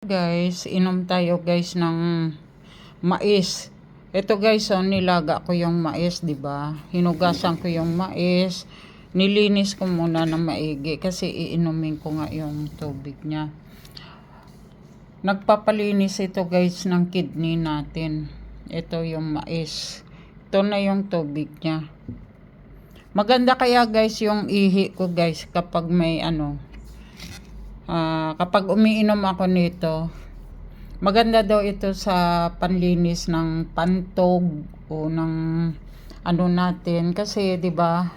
Guys, inom tayo guys ng mais. Ito guys, nilaga ko yung mais, 'di ba? Hinugasan ko yung mais. Nilinis ko muna ng maigi kasi iinumin ko nga yung tubig niya. Nagpapalinis ito guys ng kidney natin. Ito yung mais. Ito na yung tubig niya. Maganda kaya guys yung ihi ko guys kapag may kapag umiinom ako nito. Maganda daw ito sa panlinis ng pantog o ng natin kasi 'di ba?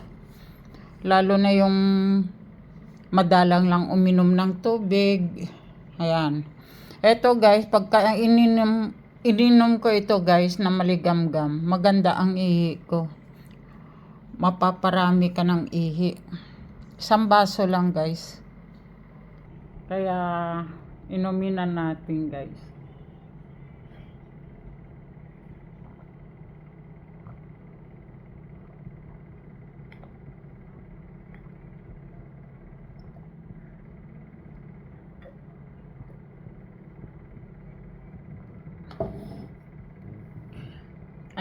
Lalo na yung madalang lang uminom ng tubig. Ayan. Ito guys, pagka ininom ko ito guys na maligamgam, maganda ang ihi ko. Mapaparami ka ng ihi. Isang baso lang guys. Kaya inuminan natin guys.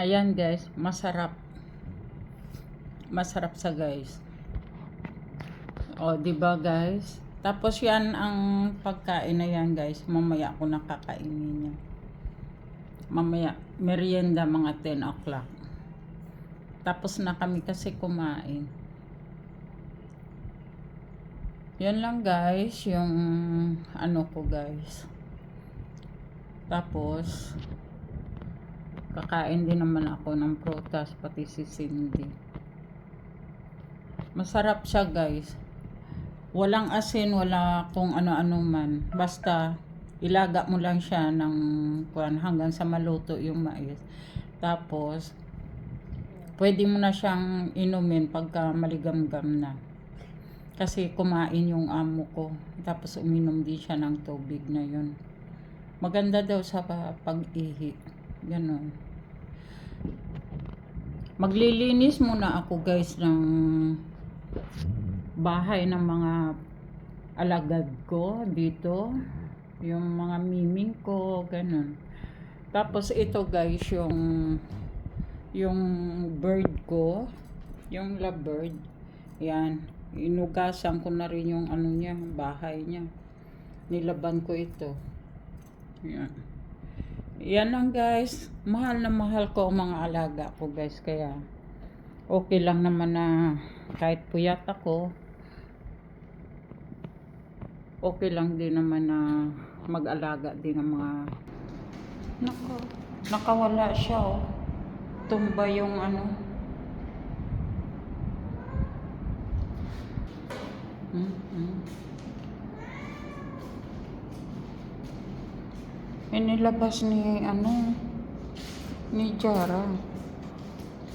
Ayan guys, masarap. Masarap sa guys. O, di ba guys? Tapos yan ang pagkain na yan guys. Mamaya ako nakakainin yan. Mamaya, merienda mga 10 o'clock. Tapos na kami kasi kumain. Yan lang guys, yung ko guys. Tapos, kakain din naman ako ng prutas, pati si Cindy. Masarap siya guys. Walang asin, wala kung ano-ano man. Basta ilaga mo lang siya ng hanggang sa maluto yung mais. Tapos pwede mo na siyang inumin pagka maligamgam na. Kasi kumain yung amo ko. Tapos uminom din siya ng tubig na yun. Maganda daw sa pag-ihi. Ganon. Maglilinis muna ako guys ng bahay ng mga alagad ko dito, yung mga miming ko, ganun. Tapos ito guys, yung bird ko, yung lovebird, yan, inugasan ko na rin yung niya, bahay niya. Nilaban ko ito. Yan. Yan lang guys, mahal na mahal ko ang mga alaga ko guys, kaya okay lang naman na kahit puyat ako, okay lang din naman na mag-alaga din ng mga nakawala siya tumba yung inilabas ni Jara.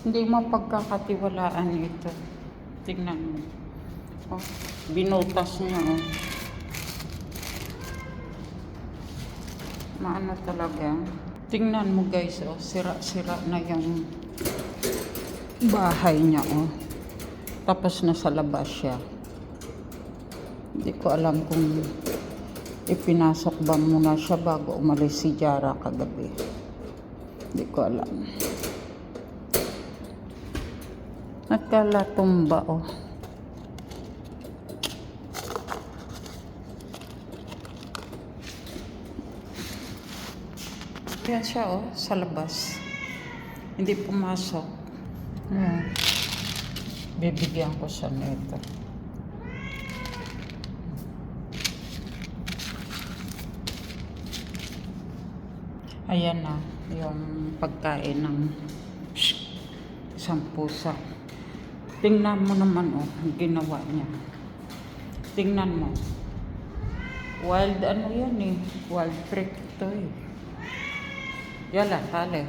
Hindi mapagkakatiwalaan ito. Tingnan mo. Binutas niya Maano talaga. Tingnan mo guys, sira-sira na yung bahay niya Tapos nasa labas siya. Hindi ko alam kung ipinasok ba muna siya bago umalis si Jara kagabi. Hindi ko alam. Nagkalatumba Yan siya sa labas. Hindi pumasok. Bibigyan ko siya nito. Ayan na yung pagkain ng isang pusa. Tingnan mo naman ang ginawa niya. Tingnan mo. Wild yan wild freak to Yala, hale.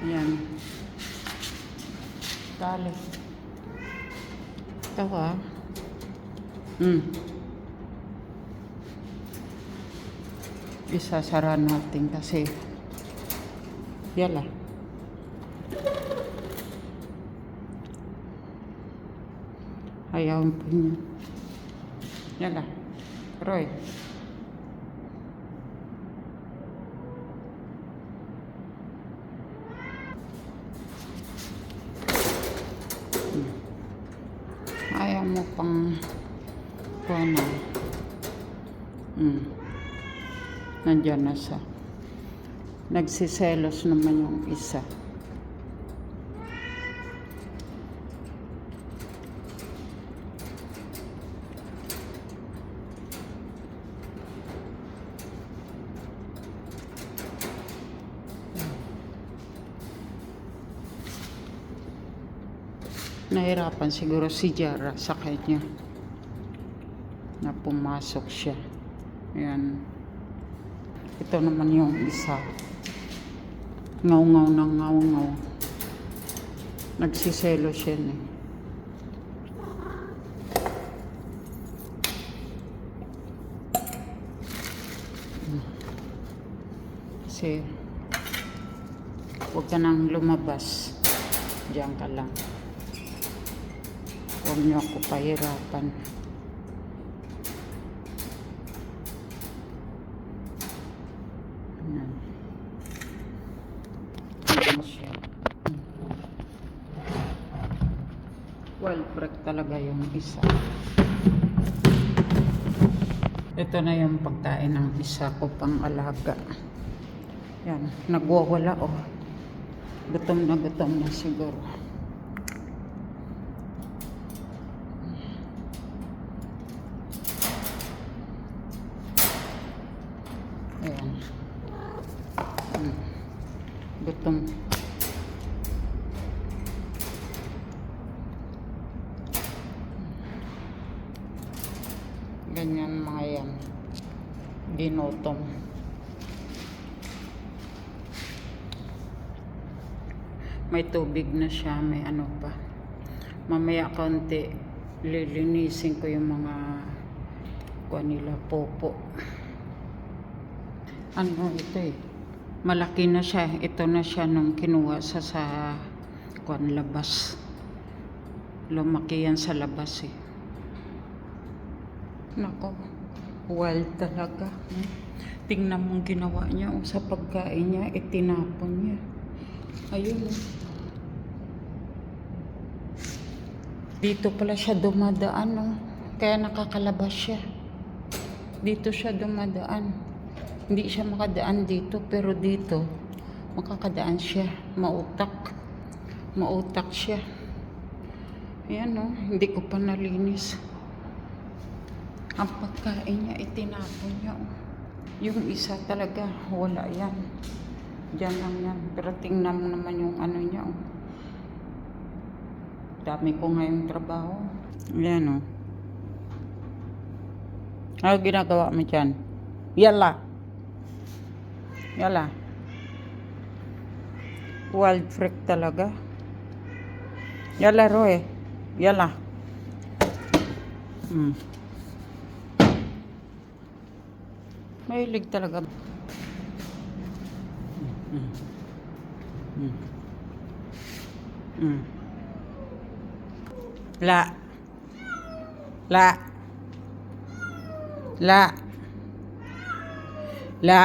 Ayan. Dali. Ito isasara natin kasi yala. Ayaw po niya. Yala. Roy. Ayaw mo pang ano. Nandiyan na siya. Nagsiselos naman yung isa. Nahirapan siguro si Jara sa kanya na pumasok siya. Ayan. Ito naman yung isa. Ngaw-ngaw ng ngaw-ngaw. Nagsiselo siya eh. Kasi huwag ka nang lumabas. Diyan ka lang. Huwag niyo ako pahirapan. Ayan siya. Wild break talaga yung isa. Ito na yung pagkain ng isa ko pang alaga. Yan, nagwawala oh. Gutom na siguro. Ayan. Gutom. Ganyan mga yan. Ginutong. May tubig na siya, may ano pa. Mamaya konti, lilinisin ko yung mga kuha nila popo. Ano ito eh. Malaki na siya. Ito na siya nung kinuha sa kuwan labas. Lumaki yan sa labas eh. Nako, wild talaga. Tingnan mong ginawa niya sa pagkain niya, itinapon niya. Ayun. Dito pala siya dumadaan, no? Kaya nakakalabas siya. Dito siya dumadaan. Hindi siya makadaan dito, pero dito makakadaan siya. Mautak. Mautak siya. Ayan, no? Hindi ko pa nalinis. Ang pagkain niya, itinapon niya. Yung isa talaga, wala yan. Diyan lang yan. Pero tingnan mo naman yung ano niya. Dami ko ngayong trabaho. Ayan o. Ano ginagawa mo dyan? Yala. Yala. Wild freak talaga. Yala, Roy. Yala. Mahilig talaga. La. La. La. La.